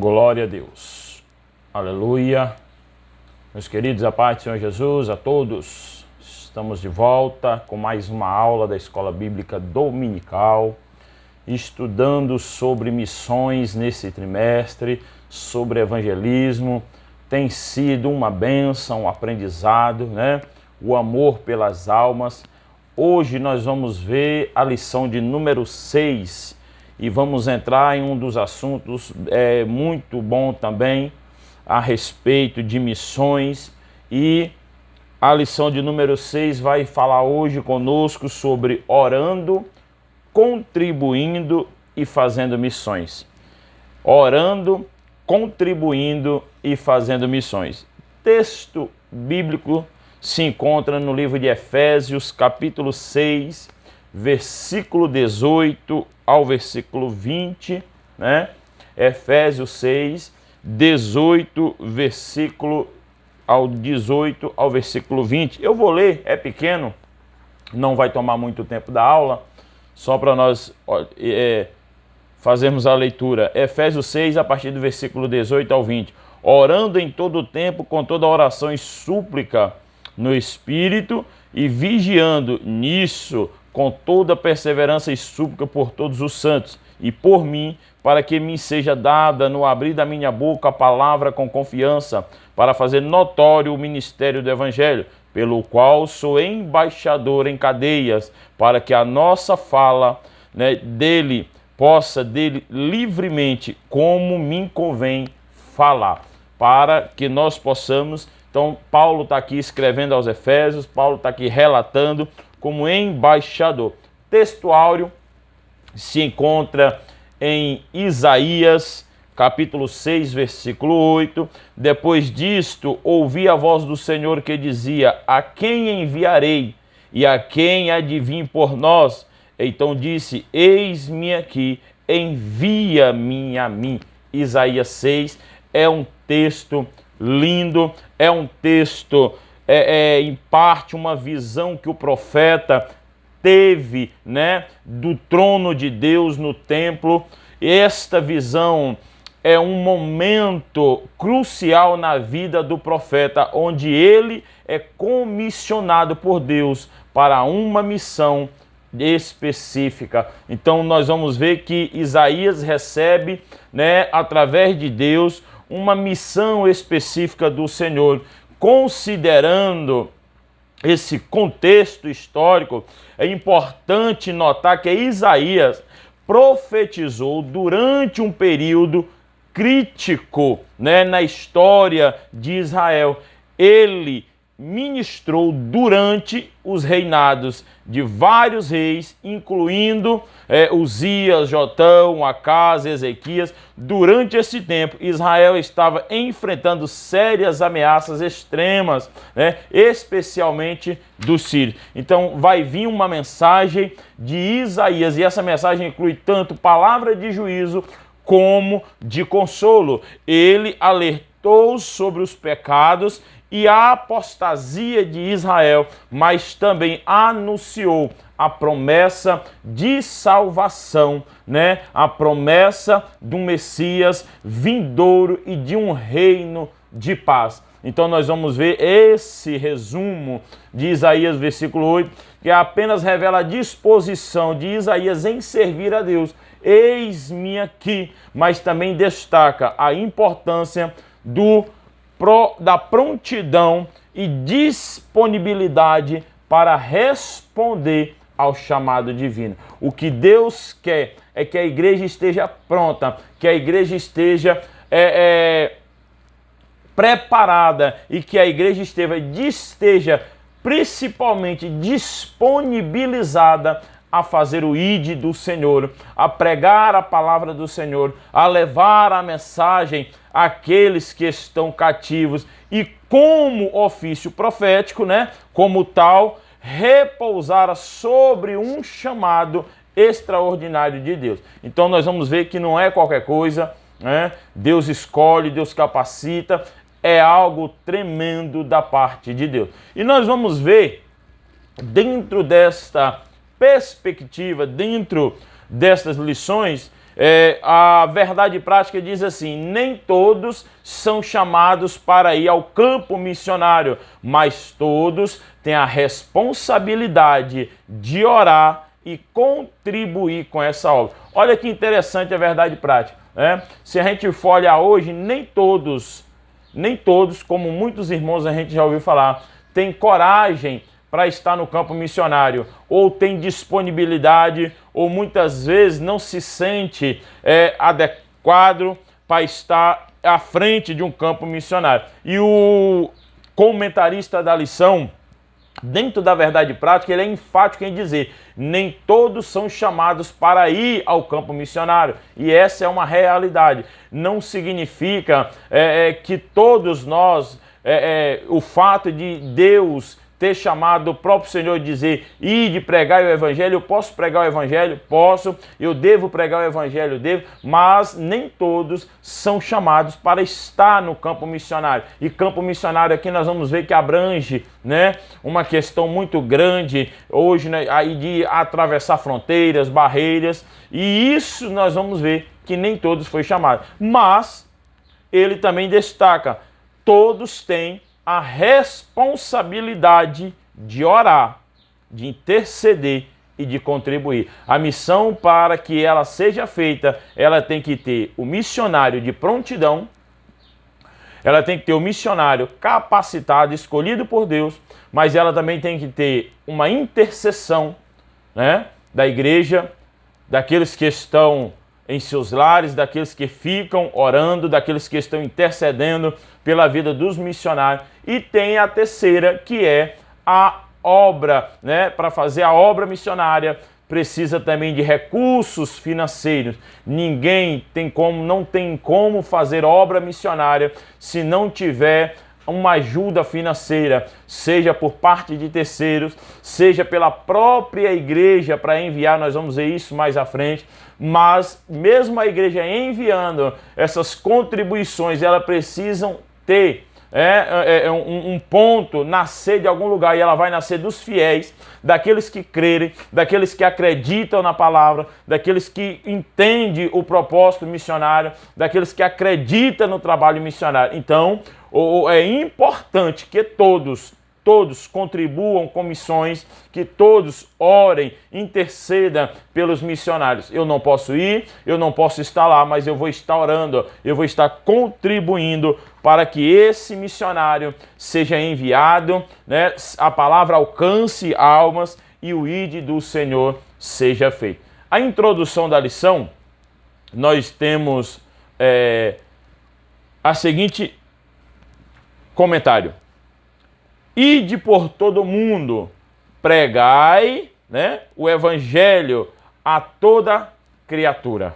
Glória a Deus. Aleluia. Meus queridos, a paz do Senhor Jesus a todos. Estamos de volta com mais uma aula da Escola Bíblica Dominical, estudando sobre missões nesse trimestre, sobre evangelismo. Tem sido uma bênção, um aprendizado, né? O amor pelas almas. Hoje nós vamos ver a lição de número 6 e vamos entrar em um dos assuntos muito bom também a respeito de missões. E a lição de número 6 vai falar hoje conosco sobre orando, contribuindo e fazendo missões. Orando, contribuindo e fazendo missões. Texto bíblico se encontra no livro de Efésios, capítulo 6, versículo 18 ao versículo 20, né? Efésios 6, 18, versículo ao 18 ao versículo 20. Eu vou ler, é pequeno, não vai tomar muito tempo da aula, só para nós fazermos a leitura. Efésios 6, a partir do versículo 18 ao 20. Orando em todo o tempo, com toda oração e súplica no Espírito, e vigiando nisso com toda perseverança e súplica por todos os santos, e por mim, para que me seja dada no abrir da minha boca a palavra com confiança, para fazer notório o ministério do Evangelho, pelo qual sou embaixador em cadeias, para que a nossa fala, né, dele livremente, como me convém falar, para que nós possamos. Então, Paulo está aqui escrevendo aos Efésios, Paulo está aqui relatando como embaixador. Texto áureo se encontra em Isaías, capítulo 6, versículo 8. Depois disto, ouvi a voz do Senhor que dizia: a quem enviarei e a quem há de vir por nós? Então disse: eis-me aqui, envia-me a mim. Isaías 6 é um texto lindo, é um texto, em parte uma visão que o profeta teve, né, do trono de Deus no templo. Esta visão é um momento crucial na vida do profeta, onde ele é comissionado por Deus para uma missão específica. Então nós vamos ver que Isaías recebe, né, através de Deus, uma missão específica do Senhor. Considerando esse contexto histórico, é importante notar que Isaías profetizou durante um período crítico, né, na história de Israel. Ele ministrou durante os reinados de vários reis, incluindo Uzias, Jotão, Acás, Ezequias. Durante esse tempo, Israel estava enfrentando sérias ameaças extremas, né, especialmente dos sírios. Então vai vir uma mensagem de Isaías, e essa mensagem inclui tanto palavra de juízo como de consolo. Ele alertou sobre os pecados e a apostasia de Israel, mas também anunciou a promessa de salvação, né? A promessa de um Messias vindouro e de um reino de paz. Então nós vamos ver esse resumo de Isaías, versículo 8, que apenas revela a disposição de Isaías em servir a Deus. Eis-me aqui, mas também destaca a importância da prontidão e disponibilidade para responder ao chamado divino. O que Deus quer é que a igreja esteja pronta, que a igreja esteja preparada e que a igreja esteja principalmente disponibilizada a fazer o ide do Senhor, a pregar a palavra do Senhor, a levar a mensagem àqueles que estão cativos e, como ofício profético, né, como tal, repousar sobre um chamado extraordinário de Deus. Então nós vamos ver que não é qualquer coisa, né? Deus escolhe, Deus capacita, é algo tremendo da parte de Deus. E nós vamos ver, dentro desta perspectiva, dentro destas lições, A verdade prática diz assim: nem todos são chamados para ir ao campo missionário, mas todos têm a responsabilidade de orar e contribuir com essa obra. Olha que interessante a verdade prática, né? Se a gente for olhar hoje, nem todos, como muitos irmãos a gente já ouviu falar, têm coragem para estar no campo missionário, ou tem disponibilidade, ou muitas vezes não se sente adequado para estar à frente de um campo missionário. E o comentarista da lição, dentro da verdade prática, ele é enfático em dizer: nem todos são chamados para ir ao campo missionário. E essa é uma realidade. Não significa que todos nós, o fato de Deus ter chamado o próprio Senhor e dizer: ide pregar o Evangelho, eu posso pregar o Evangelho? Posso. Eu devo pregar o Evangelho? Devo. Mas nem todos são chamados para estar no campo missionário. E campo missionário aqui nós vamos ver que abrange, né, uma questão muito grande hoje, né, aí de atravessar fronteiras, barreiras. E isso nós vamos ver que nem todos foi chamado. Mas ele também destaca: todos têm a responsabilidade de orar, de interceder e de contribuir. A missão, para que ela seja feita, ela tem que ter o missionário de prontidão, ela tem que ter o missionário capacitado, escolhido por Deus, mas ela também tem que ter uma intercessão, né, da igreja, daqueles que estão em seus lares, daqueles que ficam orando, daqueles que estão intercedendo pela vida dos missionários. E tem a terceira, que é a obra, né? Para fazer a obra missionária precisa também de recursos financeiros. Ninguém tem como, não tem como fazer obra missionária se não tiver uma ajuda financeira, seja por parte de terceiros, seja pela própria igreja para enviar. Nós vamos ver isso mais à frente. Mas mesmo a igreja enviando essas contribuições, elas precisam ter um ponto, nascer de algum lugar, e ela vai nascer dos fiéis, daqueles que crerem, daqueles que acreditam na palavra, daqueles que entendem o propósito missionário, daqueles que acreditam no trabalho missionário. Então, é importante que todos contribuam com missões, que todos orem, intercedam pelos missionários. Eu não posso ir, eu não posso estar lá, mas eu vou estar orando, eu vou estar contribuindo para que esse missionário seja enviado, né, a palavra alcance almas e o ide do Senhor seja feito. A introdução da lição, nós temos a seguinte comentário: ide por todo mundo, pregai, né, o evangelho a toda criatura.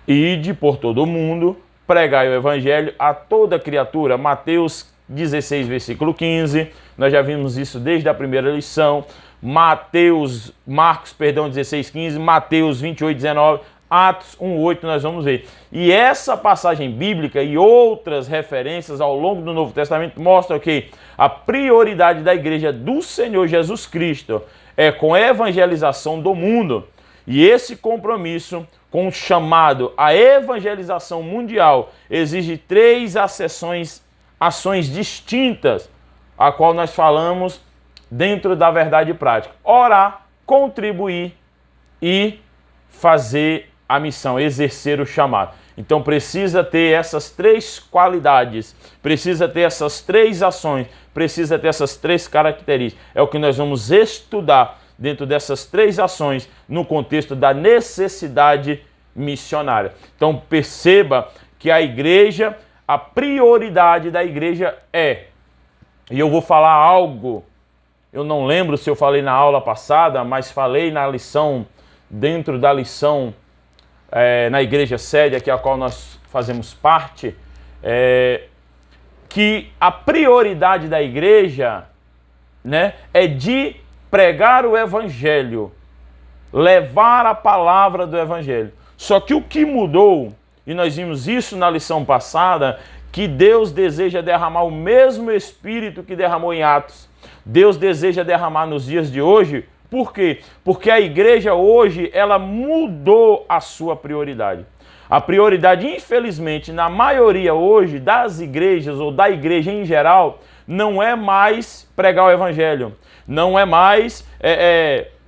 Ide por todo mundo, pregai o evangelho a toda criatura. Mateus 16, versículo 15. Nós já vimos isso desde a primeira lição. Marcos 16, 15. Mateus 28, 19. Atos 1:8 nós vamos ver. E essa passagem bíblica e outras referências ao longo do Novo Testamento mostram que a prioridade da igreja do Senhor Jesus Cristo é com a evangelização do mundo. E esse compromisso com o chamado à evangelização mundial exige 3 ações distintas, a qual nós falamos dentro da verdade prática: orar, contribuir e fazer a missão, exercer o chamado. Então precisa ter essas 3 qualidades, precisa ter essas 3 ações, precisa ter essas 3 características. É o que nós vamos estudar dentro dessas 3 ações no contexto da necessidade missionária. Então perceba que a igreja, a prioridade da igreja e eu vou falar algo, eu não lembro se eu falei na aula passada, mas falei na lição, dentro da lição na igreja sede, aqui a qual nós fazemos parte, que a prioridade da igreja, né, é de pregar o evangelho, levar a palavra do evangelho. Só que o que mudou, e nós vimos isso na lição passada, que Deus deseja derramar o mesmo Espírito que derramou em Atos. Deus deseja derramar nos dias de hoje Por quê? Porque a igreja hoje, ela mudou a sua prioridade. A prioridade, infelizmente, na maioria hoje das igrejas ou da igreja em geral, não é mais pregar o evangelho, não é mais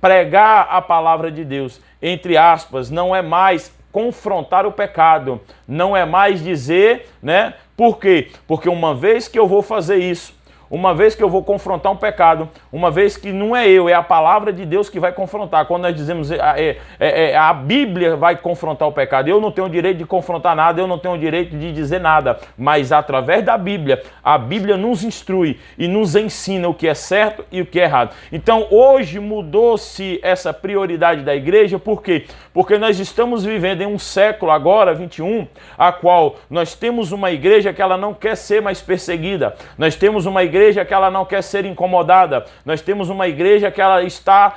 pregar a palavra de Deus, entre aspas, não é mais confrontar o pecado, não é mais dizer, né? Por quê? Porque uma vez que eu vou fazer isso, uma vez que eu vou confrontar um pecado, uma vez que não é eu, é a palavra de Deus que vai confrontar. Quando nós dizemos a Bíblia vai confrontar o pecado, eu não tenho o direito de confrontar nada, eu não tenho o direito de dizer nada, mas através da Bíblia, a Bíblia nos instrui e nos ensina o que é certo e o que é errado. Então hoje mudou-se essa prioridade da igreja, por quê? Porque nós estamos vivendo em um século agora, 21, a qual nós temos uma igreja que ela não quer ser mais perseguida, nós temos uma igreja que ela não quer ser incomodada, nós temos uma igreja que ela está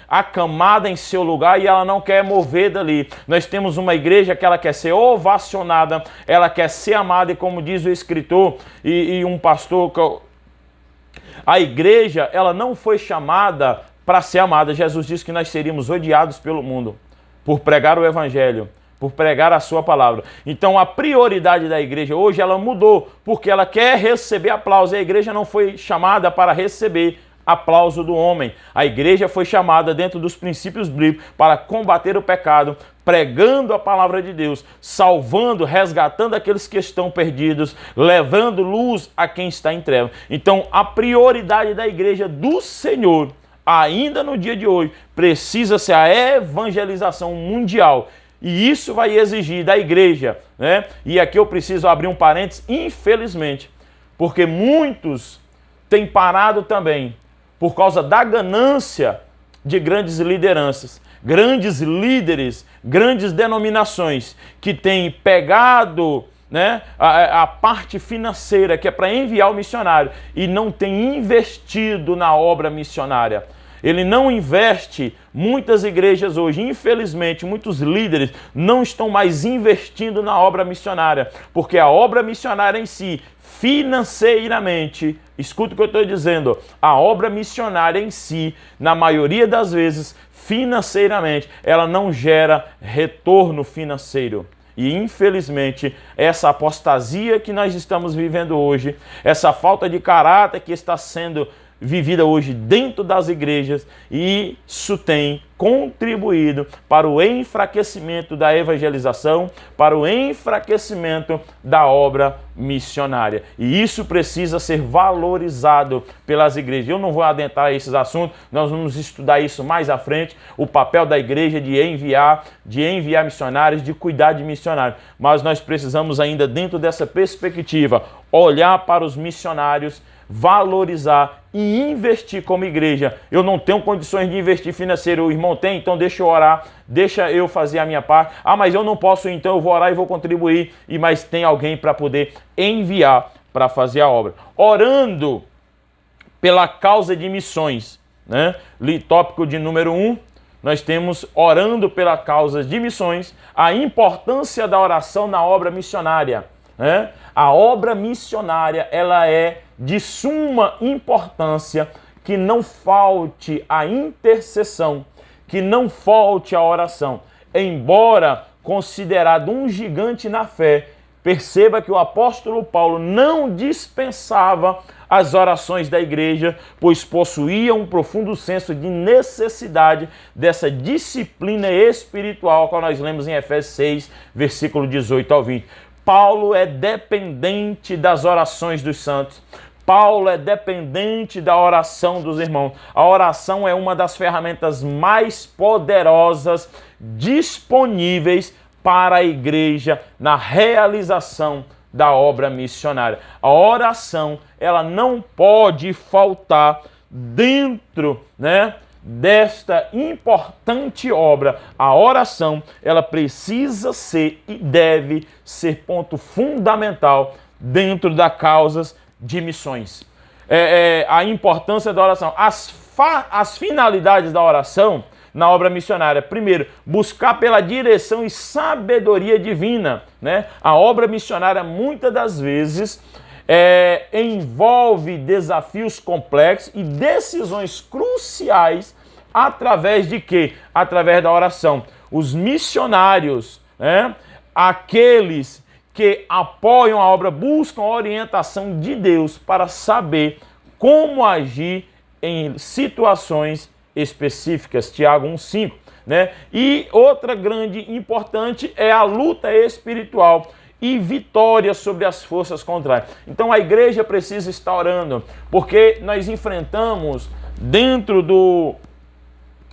acamada em seu lugar e ela não quer mover dali. Nós temos uma igreja que ela quer ser ovacionada, ela quer ser amada e como diz o escritor e um pastor, a igreja ela não foi chamada para ser amada. Jesus disse que nós seríamos odiados pelo mundo por pregar o evangelho, por pregar a sua palavra. Então a prioridade da igreja hoje ela mudou, porque ela quer receber aplauso. A igreja não foi chamada para receber aplauso do homem. A igreja foi chamada dentro dos princípios bíblicos para combater o pecado, pregando a palavra de Deus, salvando, resgatando aqueles que estão perdidos, levando luz a quem está em trevas. Então a prioridade da igreja do Senhor, ainda no dia de hoje, precisa ser a evangelização mundial. E isso vai exigir da igreja, né? E aqui eu preciso abrir um parênteses, infelizmente, porque muitos têm parado também por causa da ganância de grandes lideranças, grandes líderes, grandes denominações que têm pegado, né, a parte financeira que é para enviar o missionário e não tem investido na obra missionária. Ele não investe. Muitas igrejas hoje, infelizmente, muitos líderes não estão mais investindo na obra missionária, porque a obra missionária em si, financeiramente, escuta o que eu estou dizendo, a obra missionária em si, na maioria das vezes, financeiramente, ela não gera retorno financeiro. E infelizmente, essa apostasia que nós estamos vivendo hoje, essa falta de caráter que está sendo vivida hoje dentro das igrejas, e isso tem contribuído para o enfraquecimento da evangelização, para o enfraquecimento da obra missionária. E isso precisa ser valorizado pelas igrejas. Eu não vou adentrar esses assuntos, nós vamos estudar isso mais à frente, o papel da igreja de enviar missionários, de cuidar de missionários. Mas nós precisamos ainda, dentro dessa perspectiva, olhar para os missionários, valorizar e investir como igreja. Eu não tenho condições de investir financeiro, o irmão tem, então deixa eu orar, deixa eu fazer a minha parte. Ah, mas eu não posso, então eu vou orar e vou contribuir. Mas tem alguém para poder enviar para fazer a obra. Orando pela causa de missões, né? Tópico de número 1, nós temos orando pela causa de missões, a importância da oração na obra missionária, né? A obra missionária, ela é de suma importância, que não falte a intercessão, que não falte a oração. Embora considerado um gigante na fé, perceba que o apóstolo Paulo não dispensava as orações da igreja, pois possuía um profundo senso de necessidade dessa disciplina espiritual, que nós lemos em Efésios 6, versículo 18 ao 20. Paulo é dependente das orações dos santos. Paulo é dependente da oração dos irmãos. A oração é uma das ferramentas mais poderosas disponíveis para a igreja na realização da obra missionária. A oração, ela não pode faltar dentro, né, desta importante obra. A oração, ela precisa ser e deve ser ponto fundamental dentro das causas de missões. A importância da oração, as finalidades da oração na obra missionária. Primeiro, buscar pela direção e sabedoria divina, né? A obra missionária muitas das vezes envolve desafios complexos e decisões cruciais através de quê? Através da oração. Os missionários, né? Aqueles que apoiam a obra, buscam a orientação de Deus para saber como agir em situações específicas. Tiago 1,5. Né? E outra grande importante é a luta espiritual e vitória sobre as forças contrárias. Então a igreja precisa estar orando, porque nós enfrentamos dentro do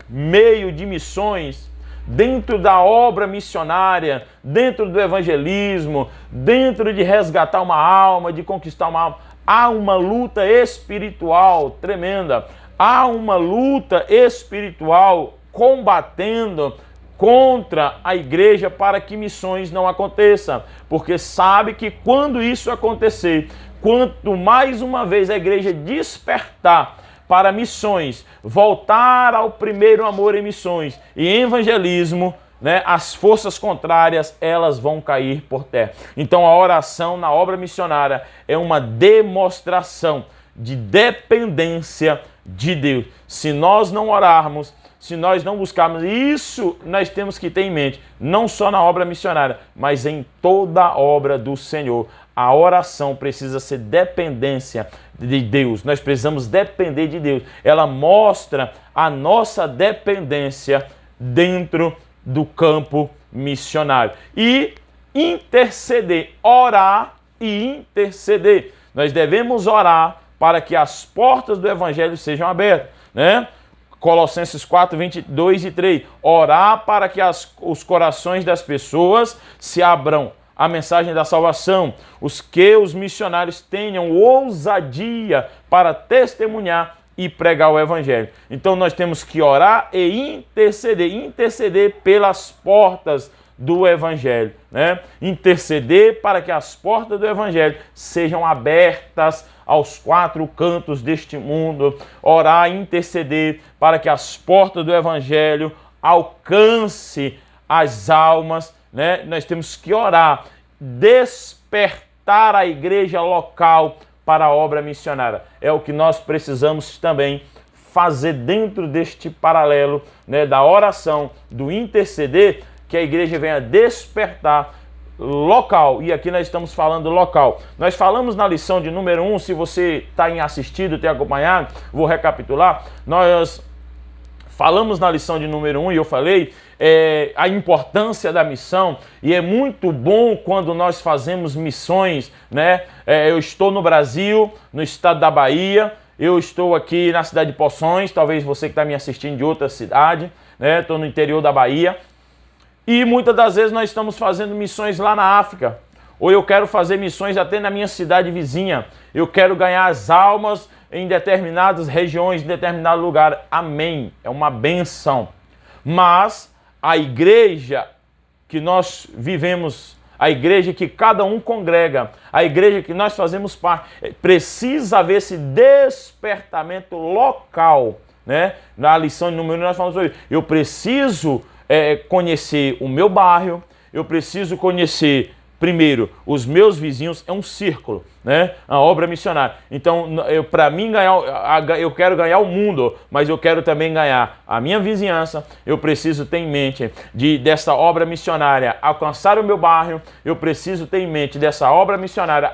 meio de missões, dentro da obra missionária, dentro do evangelismo, dentro de resgatar uma alma, de conquistar uma alma, há uma luta espiritual tremenda, há uma luta espiritual combatendo contra a igreja para que missões não aconteçam, porque sabe que quando isso acontecer, quanto mais uma vez a igreja despertar para missões, voltar ao primeiro amor em missões e em evangelismo, né, as forças contrárias, elas vão cair por terra. Então a oração na obra missionária é uma demonstração de dependência de Deus. Se nós não orarmos, se nós não buscarmos isso, nós temos que ter em mente, não só na obra missionária, mas em toda a obra do Senhor. A oração precisa ser dependência de Deus. Nós precisamos depender de Deus. Ela mostra a nossa dependência dentro do campo missionário. E interceder, orar e interceder. Nós devemos orar para que as portas do evangelho sejam abertas, né? Colossenses 4, 22 e 3. Orar para que os corações das pessoas se abram à mensagem da salvação. Os missionários tenham ousadia para testemunhar e pregar o evangelho. Então nós temos que orar e interceder pelas portas do evangelho, né? Interceder para que as portas do evangelho sejam abertas aos quatro cantos deste mundo. Orar e interceder para que as portas do evangelho alcance as almas, né? Nós temos que orar, despertar a igreja local para a obra missionária. É o que nós precisamos também fazer dentro deste paralelo, né, da oração, do interceder, que a igreja venha despertar local. E aqui nós estamos falando local. Nós falamos na lição de número 1, se você está assistido, tem acompanhado, vou recapitular. Nós falamos na lição de número 1 e eu falei a importância da missão, e é muito bom quando nós fazemos missões, né? Eu estou no Brasil, no estado da Bahia, eu estou aqui na cidade de Poções, talvez você que está me assistindo de outra cidade, né? Estou no interior da Bahia, e muitas das vezes nós estamos fazendo missões lá na África, ou eu quero fazer missões até na minha cidade vizinha, eu quero ganhar as almas em determinadas regiões, em determinado lugar. Amém, é uma benção. Mas a igreja que nós vivemos, a igreja que cada um congrega, a igreja que nós fazemos parte, precisa haver esse despertamento local, né? Na lição de número 1 nós falamos sobre isso. Eu preciso conhecer o meu bairro, eu preciso conhecer primeiro os meus vizinhos, é um círculo, né? A obra missionária. Então, para mim eu quero ganhar o mundo, mas eu quero também ganhar a minha vizinhança. Eu preciso ter em mente dessa obra missionária alcançar o meu bairro. Eu preciso ter em mente dessa obra missionária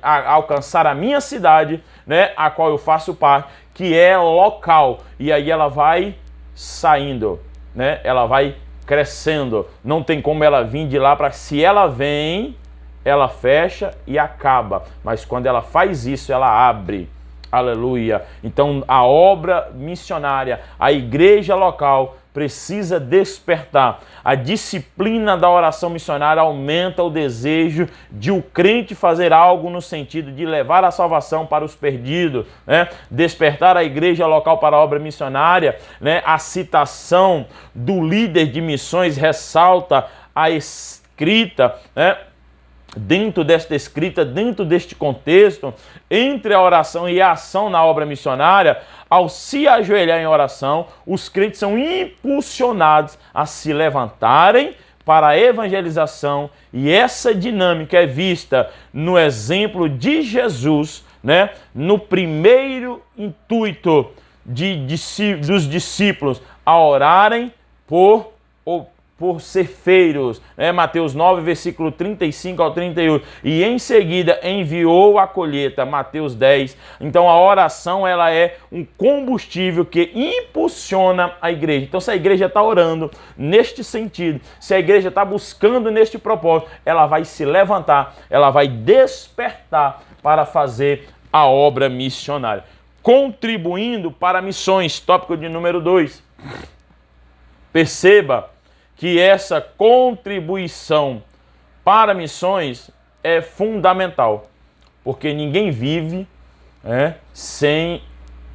alcançar a minha cidade, né? A qual eu faço parte, que é local. E aí ela vai saindo, né? Ela vai crescendo. Não tem como ela vir de lá para... Se ela vem, ela fecha e acaba. Mas quando ela faz isso, ela abre. Aleluia. Então a obra missionária, a igreja local precisa despertar. A disciplina da oração missionária aumenta o desejo de o crente fazer algo no sentido de levar a salvação para os perdidos, né? Despertar a igreja local para a obra missionária, né? A citação do líder de missões ressalta a escrita, né? Dentro desta escrita, dentro deste contexto, entre a oração e a ação na obra missionária, ao se ajoelhar em oração, os crentes são impulsionados a se levantarem para a evangelização, e essa dinâmica é vista no exemplo de Jesus, né? No primeiro intuito dos discípulos a orarem por ceifeiros, né? Mateus 9, versículo 35 ao 38, e em seguida enviou a colheita, Mateus 10. Então a oração, ela é um combustível que impulsiona a igreja. Então se a igreja está orando neste sentido, se a igreja está buscando neste propósito, ela vai se levantar, ela vai despertar para fazer a obra missionária. Contribuindo para missões, tópico de número 2. Perceba que essa contribuição para missões é fundamental, porque ninguém vive sem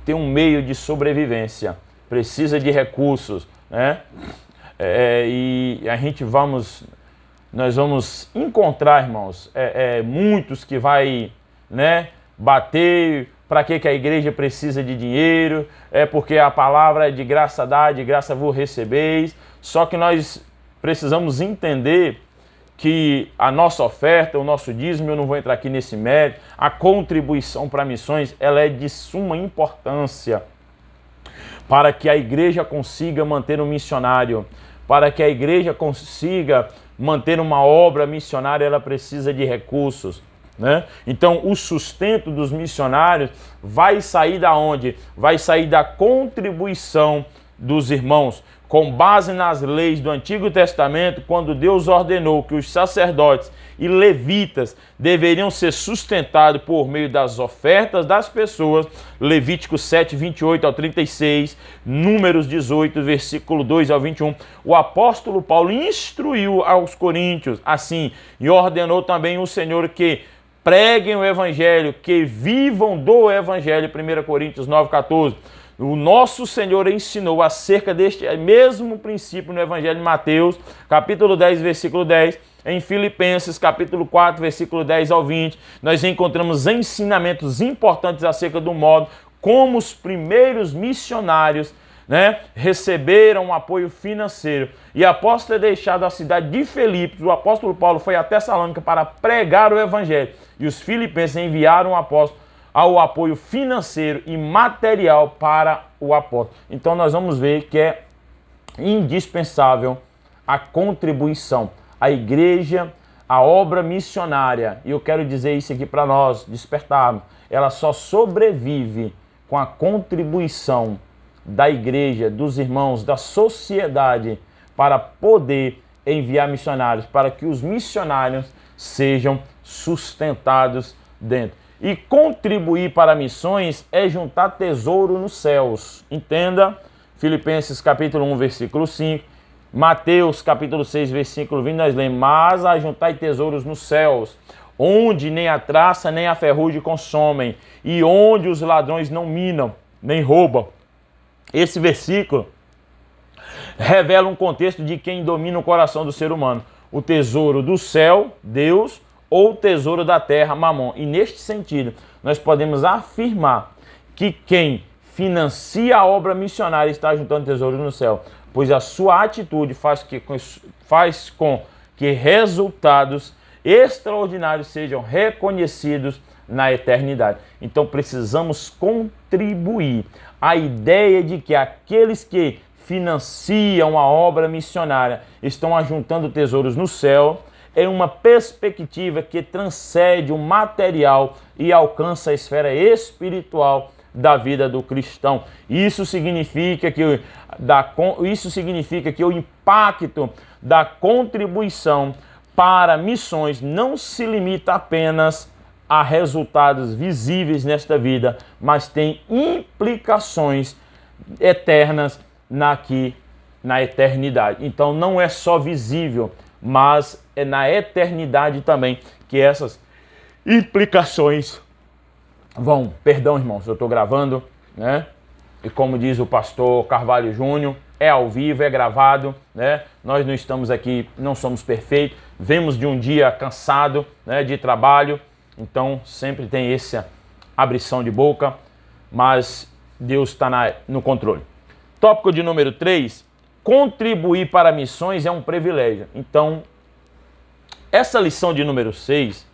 ter um meio de sobrevivência, precisa de recursos, né? E nós vamos encontrar, irmãos, muitos que vai, né, bater. Para que a igreja precisa de dinheiro? É porque a palavra é de graça dá, de graça vos recebeis. Só que nós precisamos entender que a nossa oferta, o nosso dízimo, eu não vou entrar aqui nesse mérito, a contribuição para missões, ela é de suma importância para que a igreja consiga manter um missionário, para que a igreja consiga manter uma obra missionária, ela precisa de recursos, né? Então o sustento dos missionários vai sair da onde? Vai sair da contribuição dos irmãos. Com base nas leis do Antigo Testamento, quando Deus ordenou que os sacerdotes e levitas deveriam ser sustentados por meio das ofertas das pessoas, Levítico 7, 28 ao 36, Números 18, versículo 2 ao 21, o apóstolo Paulo instruiu aos coríntios assim, e ordenou também o Senhor que preguem o evangelho, que vivam do evangelho, 1 Coríntios 9, 14. O nosso Senhor ensinou acerca deste mesmo princípio no Evangelho de Mateus, capítulo 10, versículo 10, em Filipenses, capítulo 4, versículo 10 ao 20, nós encontramos ensinamentos importantes acerca do modo como os primeiros missionários, né, receberam um apoio financeiro. E após ter deixado a cidade de Filipos, o apóstolo Paulo foi a Tessalônica para pregar o Evangelho, e os filipenses enviaram o apóstolo ao apoio financeiro e material para o apóstolo. Então nós vamos ver que é indispensável a contribuição. A igreja, a obra missionária, e eu quero dizer isso aqui para nós, despertarmos, ela só sobrevive com a contribuição da igreja, dos irmãos, da sociedade, para poder enviar missionários, para que os missionários sejam sustentados dentro. E contribuir para missões é juntar tesouro nos céus. Entenda, Filipenses capítulo 1, versículo 5, Mateus capítulo 6, versículo 20, nós lemos, mas ajuntai tesouros nos céus, onde nem a traça nem a ferrugem consomem, e onde os ladrões não minam, nem roubam. Esse versículo revela um contexto de quem domina o coração do ser humano. O tesouro do céu, Deus, ou o tesouro da terra, Mamon. E neste sentido, nós podemos afirmar que quem financia a obra missionária está juntando tesouro no céu, pois a sua atitude faz com que resultados extraordinários sejam reconhecidos na eternidade. Então precisamos contribuir. A ideia de que aqueles que financiam a obra missionária estão ajuntando tesouros no céu é uma perspectiva que transcende o material e alcança a esfera espiritual da vida do cristão. Isso significa que o impacto da contribuição para missões não se limita apenas a resultados visíveis nesta vida, mas tem implicações eternas na eternidade. Então não é só visível, mas é na eternidade também que essas implicações vão. Perdão, irmãos, eu estou gravando, né? E como diz o pastor Carvalho Júnior, é ao vivo, é gravado, né? Nós não estamos aqui, não somos perfeitos, vemos de um dia cansado, né, de trabalho, então sempre tem essa abrição de boca, mas Deus está no controle. Tópico de número 3, contribuir para missões é um privilégio. Então, essa lição de número 6,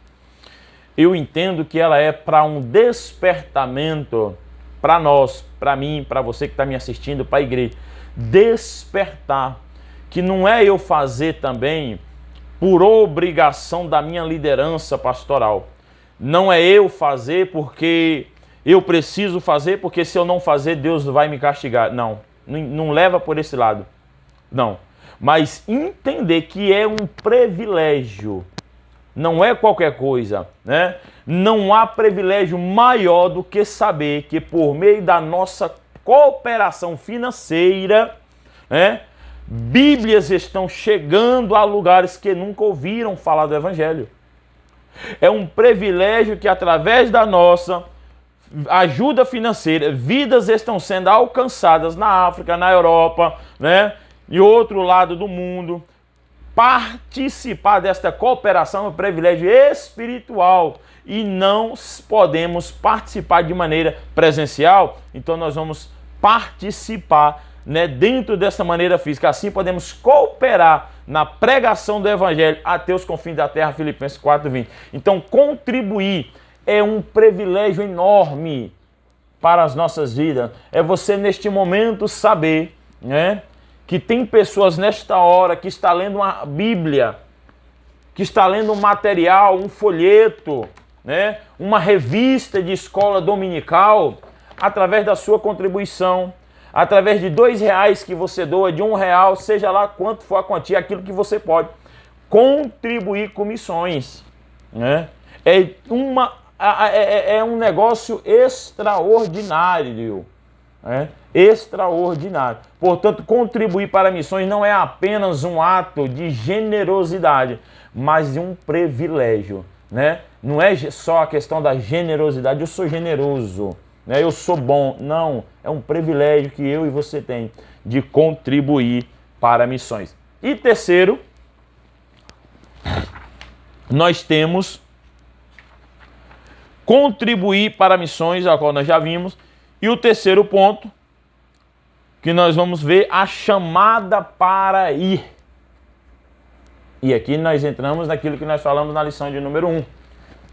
eu entendo que ela é para um despertamento para nós, para mim, para você que está me assistindo, para a igreja, despertar, que não é eu fazer também por obrigação da minha liderança pastoral. Não é eu fazer porque eu preciso fazer, porque se eu não fazer, Deus vai me castigar. Não leva por esse lado. Não. Mas entender que é um privilégio. Não é qualquer coisa, né? Não há privilégio maior do que saber que por meio da nossa cooperação financeira, né, Bíblias estão chegando a lugares que nunca ouviram falar do Evangelho. É um privilégio que através da nossa ajuda financeira, vidas estão sendo alcançadas na África, na Europa, né, e outro lado do mundo. Participar desta cooperação é um privilégio espiritual e não podemos participar de maneira presencial, então nós vamos participar, né, dentro dessa maneira física. Assim podemos cooperar na pregação do Evangelho até os confins da terra, Filipenses 4:20. Então contribuir é um privilégio enorme para as nossas vidas. É você neste momento saber, né, que tem pessoas nesta hora que está lendo uma Bíblia, que está lendo um material, um folheto, né, uma revista de escola dominical, através da sua contribuição, através de R$2 que você doa, de R$1, seja lá quanto for a quantia, aquilo que você pode contribuir com missões, né? É um negócio extraordinário, né? Extraordinário. Portanto, contribuir para missões não é apenas um ato de generosidade, mas de um privilégio, né? Não é só a questão da generosidade, eu sou generoso, né? Eu sou bom. Não, é um privilégio que eu e você tem de contribuir para missões. E terceiro, nós temos contribuir para missões, a qual nós já vimos. E o terceiro ponto que nós vamos ver, a chamada para ir. E aqui nós entramos naquilo que nós falamos na lição de número 1.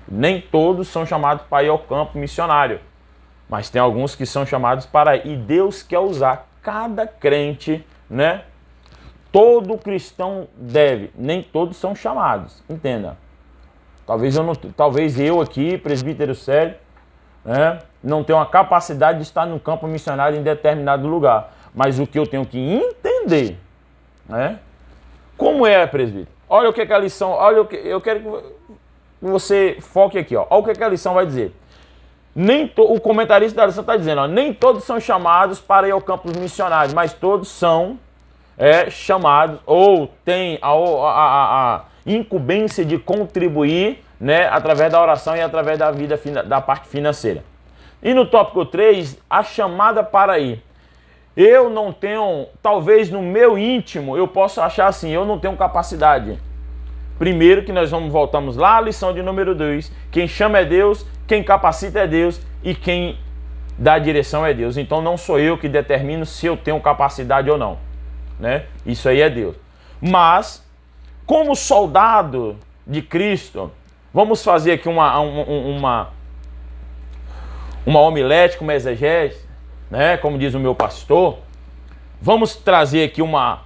Nem todos são chamados para ir ao campo missionário, mas tem alguns que são chamados para ir. E Deus quer usar cada crente, né? Todo cristão deve, nem todos são chamados, entenda. Talvez eu aqui, presbítero Sérgio, né, não tenho a capacidade de estar no campo missionário em determinado lugar. Mas o que eu tenho que entender, né? Como é, presbítero? Olha o que é a lição, eu quero que você foque aqui, ó. Olha o que a lição vai dizer. O comentarista da lição está dizendo, ó, nem todos são chamados para ir ao campo missionário, mas todos são chamados ou têm a incumbência de contribuir, né, através da oração e através da vida da parte financeira. E no tópico 3, a chamada para ir. Eu não tenho, talvez no meu íntimo, eu possa achar assim, eu não tenho capacidade. Primeiro que nós voltamos lá à lição de número 2, quem chama é Deus, quem capacita é Deus e quem dá a direção é Deus. Então não sou eu que determino se eu tenho capacidade ou não, né? Isso aí é Deus. Mas, como soldado de Cristo, vamos fazer aqui uma homilética, uma exegese, né? Como diz o meu pastor, vamos trazer aqui uma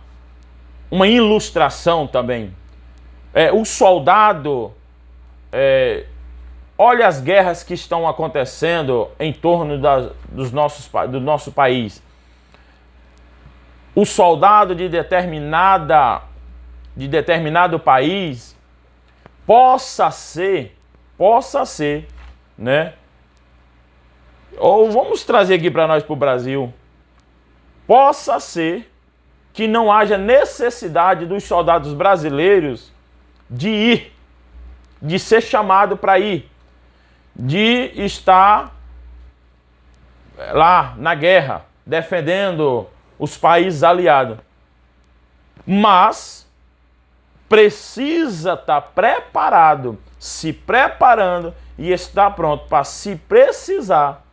ilustração também. O soldado, olha as guerras que estão acontecendo em torno do nosso país. O soldado de determinado país possa ser, né? Ou vamos trazer aqui para nós, para o Brasil, possa ser que não haja necessidade dos soldados brasileiros de ir, de ser chamado para ir, de estar lá na guerra, defendendo os países aliados. Mas precisa estar preparado, se preparando e estar pronto para, se precisar,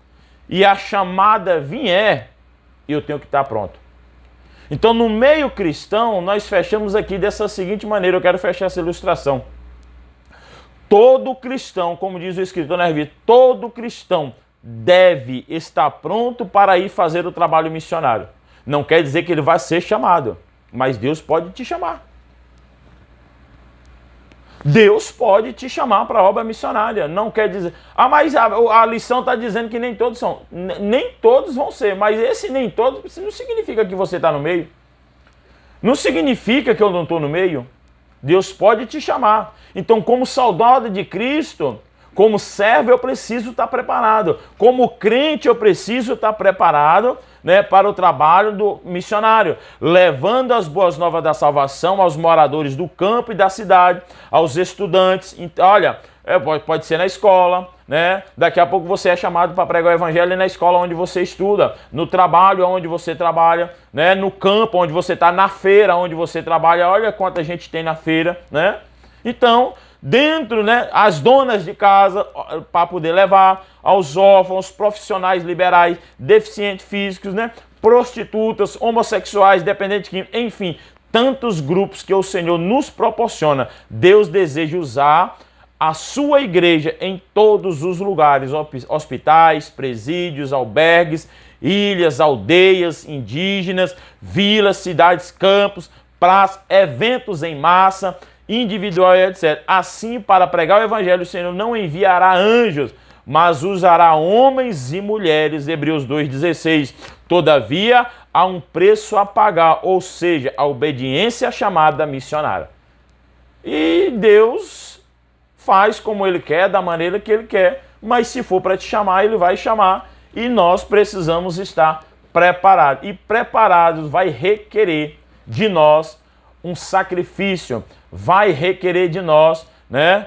e a chamada vier, eu tenho que estar pronto. Então, no meio cristão, nós fechamos aqui dessa seguinte maneira. Eu quero fechar essa ilustração. Todo cristão, como diz o escritor na revista, todo cristão deve estar pronto para ir fazer o trabalho missionário. Não quer dizer que ele vai ser chamado, mas Deus pode te chamar. Deus pode te chamar para a obra missionária. Não quer dizer... mas a lição está dizendo que nem todos são. Nem todos vão ser, mas esse nem todos não significa que você está no meio. Não significa que eu não estou no meio. Deus pode te chamar. Então, como soldado de Cristo, como servo, eu preciso estar preparado. Como crente, eu preciso estar preparado, né, para o trabalho do missionário, levando as boas novas da salvação aos moradores do campo e da cidade, aos estudantes. Olha, pode ser na escola, né? Daqui a pouco você é chamado para pregar o evangelho na escola onde você estuda, no trabalho onde você trabalha, né? No campo onde você está, na feira onde você trabalha. Olha quanta gente tem na feira, né? Então, dentro, né, as donas de casa, para poder levar aos órfãos, profissionais liberais, deficientes físicos, né, prostitutas, homossexuais, dependentes químicos, enfim, tantos grupos que o Senhor nos proporciona. Deus deseja usar a sua igreja em todos os lugares, hospitais, presídios, albergues, ilhas, aldeias indígenas, vilas, cidades, campos, praças, eventos em massa, individual e etc. Assim, para pregar o evangelho, o Senhor não enviará anjos, mas usará homens e mulheres, Hebreus 2,16. Todavia, há um preço a pagar, ou seja, a obediência à chamada missionária. E Deus faz como Ele quer, da maneira que Ele quer, mas se for para te chamar, Ele vai chamar, e nós precisamos estar preparados. E preparados vai requerer de nós um sacrifício, vai requerer de nós, né,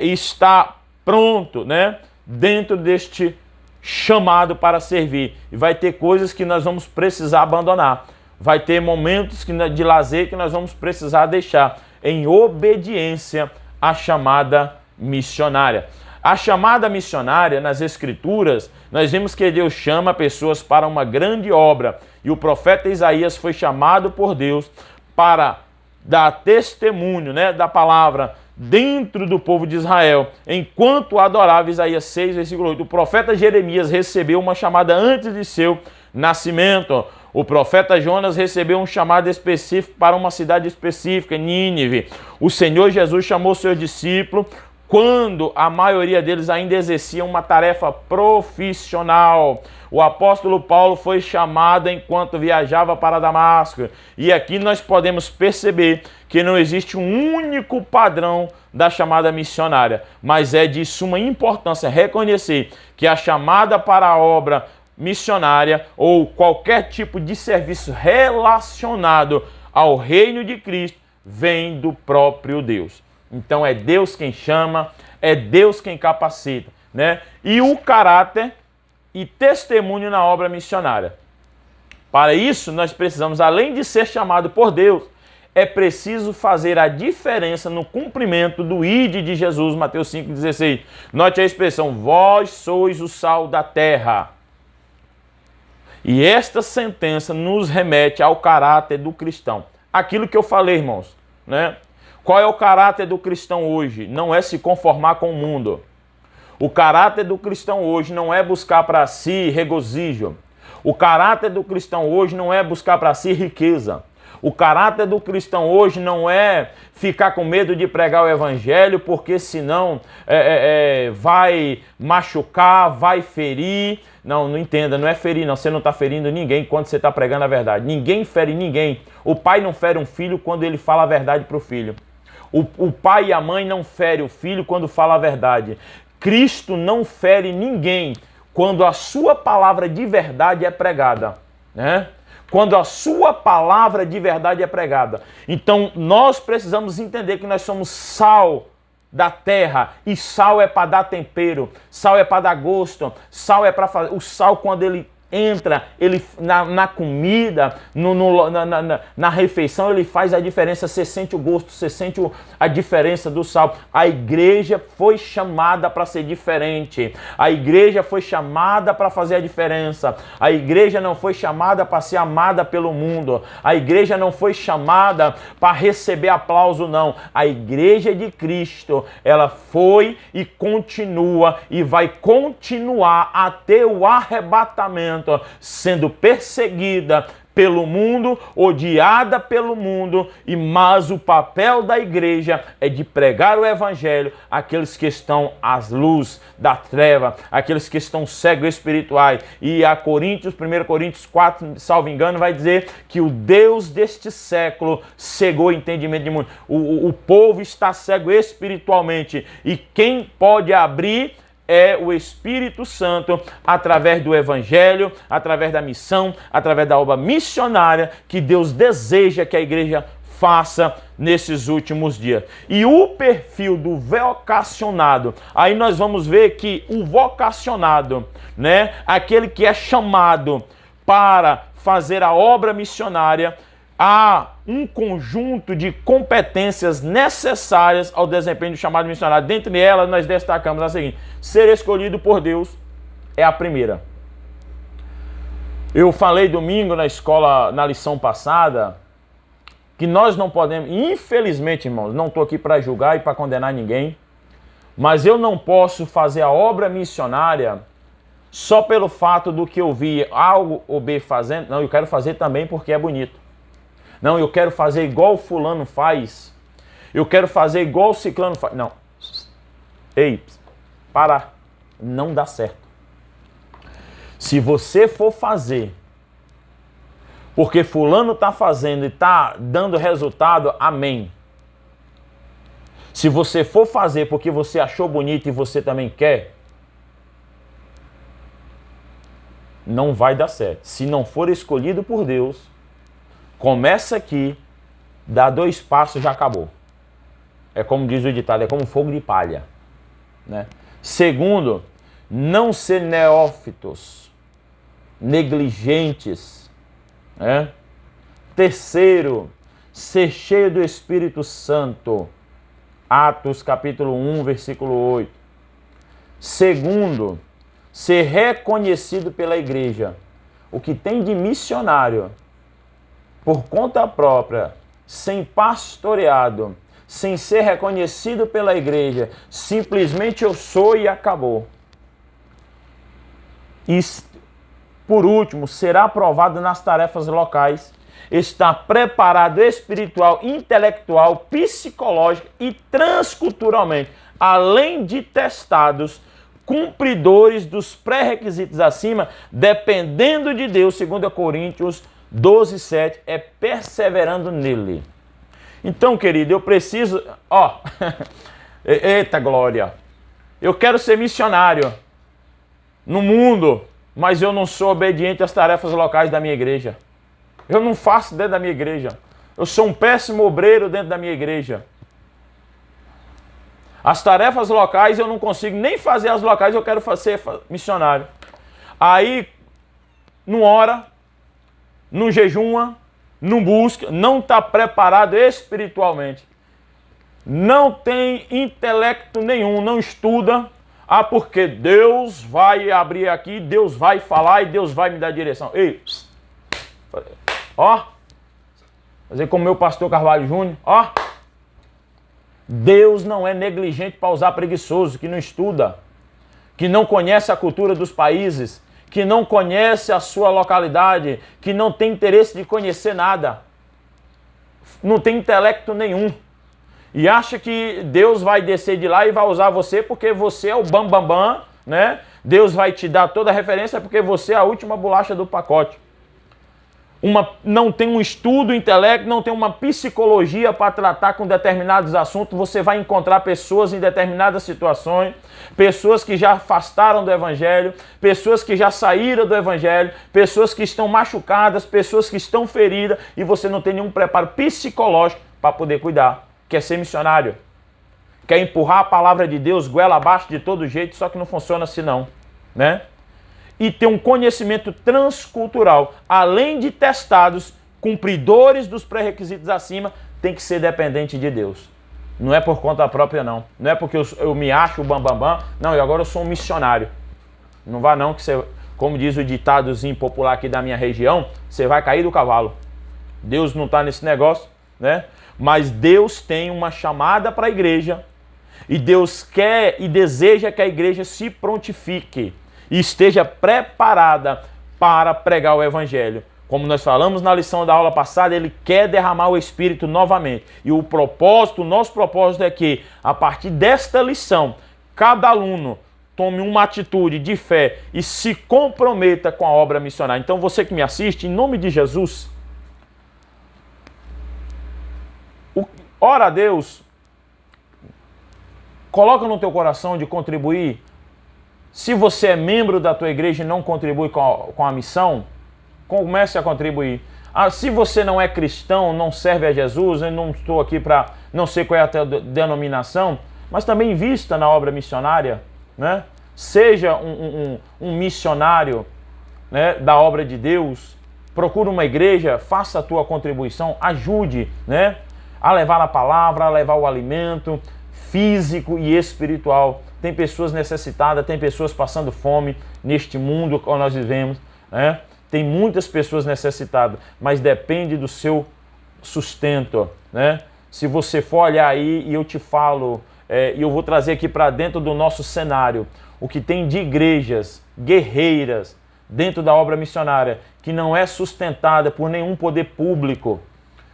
estar pronto, né, dentro deste chamado para servir. E vai ter coisas que nós vamos precisar abandonar. Vai ter momentos de lazer que nós vamos precisar deixar em obediência à chamada missionária. A chamada missionária, nas Escrituras, nós vemos que Deus chama pessoas para uma grande obra. E o profeta Isaías foi chamado por Deus para dar testemunho, né, da palavra dentro do povo de Israel, enquanto adorava. Isaías 6, versículo 8. O profeta Jeremias recebeu uma chamada antes de seu nascimento. O profeta Jonas recebeu um chamado específico para uma cidade específica, Nínive. O Senhor Jesus chamou seus discípulos quando a maioria deles ainda exercia uma tarefa profissional. O apóstolo Paulo foi chamado enquanto viajava para Damasco. E aqui nós podemos perceber que não existe um único padrão da chamada missionária, mas é de suma importância reconhecer que a chamada para a obra missionária ou qualquer tipo de serviço relacionado ao reino de Cristo vem do próprio Deus. Então é Deus quem chama, é Deus quem capacita, né? E o caráter e testemunho na obra missionária. Para isso, nós precisamos, além de ser chamado por Deus, é preciso fazer a diferença no cumprimento do ID de Jesus, Mateus 5,16. Note a expressão, vós sois o sal da terra. E esta sentença nos remete ao caráter do cristão. Aquilo que eu falei, irmãos, né? Qual é o caráter do cristão hoje? Não é se conformar com o mundo. O caráter do cristão hoje não é buscar para si regozijo. O caráter do cristão hoje não é buscar para si riqueza. O caráter do cristão hoje não é ficar com medo de pregar o evangelho, porque senão vai machucar, vai ferir. Não entenda, não é ferir não, você não está ferindo ninguém quando você está pregando a verdade. Ninguém fere ninguém. O pai não fere um filho quando ele fala a verdade para o filho. O pai e a mãe não ferem o filho quando fala a verdade. Cristo não fere ninguém quando a sua palavra de verdade é pregada, né? Quando a sua palavra de verdade é pregada. Então, nós precisamos entender que nós somos sal da terra. E sal é para dar tempero. Sal é para dar gosto. Sal é para fazer... O sal, quando ele entra, ele na comida, na refeição, ele faz a diferença. Você sente o gosto, você sente a diferença do sal. A igreja foi chamada para ser diferente. A igreja foi chamada para fazer a diferença. A igreja não foi chamada para ser amada pelo mundo. A igreja não foi chamada para receber aplauso, não. A igreja de Cristo, ela foi e continua e vai continuar até o arrebatamento, sendo perseguida pelo mundo, odiada pelo mundo, mas o papel da igreja é de pregar o evangelho àqueles que estão às luz da treva, aqueles que estão cegos espirituais. E a 1 Coríntios 4, salvo engano, vai dizer que o Deus deste século cegou o entendimento de mundo. O povo está cego espiritualmente, e quem pode abrir é o Espírito Santo, através do Evangelho, através da missão, através da obra missionária que Deus deseja que a igreja faça nesses últimos dias. E o perfil do vocacionado, aí nós vamos ver que o vocacionado, né, aquele que é chamado para fazer a obra missionária, há um conjunto de competências necessárias ao desempenho do chamado missionário. Dentre elas, nós destacamos a seguinte: ser escolhido por Deus é a primeira. Eu falei domingo na escola, na lição passada, que nós não podemos, infelizmente, irmãos, não estou aqui para julgar e para condenar ninguém, mas eu não posso fazer a obra missionária só pelo fato do que eu vi A ou B fazendo. Não, eu quero fazer também porque é bonito. Não, eu quero fazer igual o fulano faz. Eu quero fazer igual o ciclano faz. Não. Ei, para. Não dá certo. Se você for fazer porque fulano está fazendo e está dando resultado, amém. Se você for fazer porque você achou bonito e você também quer, não vai dar certo. Se não for escolhido por Deus, começa aqui, dá 2 passos, já acabou. É como diz o ditado, é como fogo de palha, né? Segundo, não ser neófitos, negligentes, né? Terceiro, ser cheio do Espírito Santo. Atos capítulo 1, versículo 8. Segundo, ser reconhecido pela igreja. O que tem de missionário por conta própria, sem pastoreado, sem ser reconhecido pela igreja, simplesmente eu sou e acabou. E, por último, será aprovado nas tarefas locais, está preparado espiritual, intelectual, psicológico e transculturalmente, além de testados, cumpridores dos pré-requisitos acima, dependendo de Deus, 2 Coríntios 12, 7, é perseverando nele. Então, querido, eu preciso... Eita glória! Eu quero ser missionário no mundo, mas eu não sou obediente às tarefas locais da minha igreja. Eu não faço dentro da minha igreja. Eu sou um péssimo obreiro dentro da minha igreja. As tarefas locais eu não consigo nem fazer as locais, eu quero ser missionário. Aí, não ora, não jejuma, não busca, não está preparado espiritualmente. Não tem intelecto nenhum, não estuda. Porque Deus vai abrir aqui, Deus vai falar e Deus vai me dar direção. Ei, fazer como meu pastor Carvalho Júnior, Deus não é negligente para usar preguiçoso, que não estuda, que não conhece a cultura dos países, que não conhece a sua localidade, que não tem interesse de conhecer nada, não tem intelecto nenhum. E acha que Deus vai descer de lá e vai usar você porque você é o bambambam, né? Deus vai te dar toda a referência porque você é a última bolacha do pacote. Não tem um estudo, intelecto, não tem uma psicologia para tratar com determinados assuntos. Você vai encontrar pessoas em determinadas situações, pessoas que já afastaram do Evangelho, pessoas que já saíram do Evangelho, pessoas que estão machucadas, pessoas que estão feridas e você não tem nenhum preparo psicológico para poder cuidar. Quer ser missionário, quer empurrar a palavra de Deus goela abaixo de todo jeito, só que não funciona assim não, né? e ter um conhecimento transcultural, além de testados, cumpridores dos pré-requisitos acima, tem que ser dependente de Deus. Não é por conta própria, não. Não é porque eu me acho o bambambam. Não, e agora eu sou um missionário. Não vá não, que você, como diz o ditadozinho popular aqui da minha região, você vai cair do cavalo. Deus não está nesse negócio, né? Mas Deus tem uma chamada para a igreja. E Deus quer e deseja que a igreja se prontifique e esteja preparada para pregar o evangelho. Como nós falamos na lição da aula passada, ele quer derramar o Espírito novamente. E o nosso propósito é que, a partir desta lição, cada aluno tome uma atitude de fé e se comprometa com a obra missionária. Então, você que me assiste, em nome de Jesus, ora a Deus, coloca no teu coração de contribuir. Se você é membro da tua igreja e não contribui com a missão, comece a contribuir. Se você não é cristão, não serve a Jesus, eu não estou aqui para, não sei qual é a tua denominação, mas também invista na obra missionária, né? Seja um missionário, né, da obra de Deus, procure uma igreja, faça a tua contribuição, ajude, né, a levar a palavra, a levar o alimento físico e espiritual. Tem pessoas necessitadas, tem pessoas passando fome neste mundo que nós vivemos, né? Tem muitas pessoas necessitadas, mas depende do seu sustento, né? Se você for olhar aí e eu te falo, e eu vou trazer aqui para dentro do nosso cenário, o que tem de igrejas guerreiras dentro da obra missionária, que não é sustentada por nenhum poder público,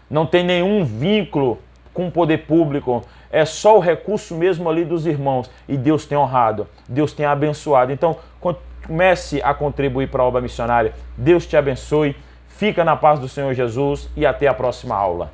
não tem nenhum vínculo com o poder público, é só o recurso mesmo ali dos irmãos, e Deus tem honrado, Deus tem abençoado. Então, comece a contribuir para a obra missionária. Deus te abençoe, fica na paz do Senhor Jesus e até a próxima aula.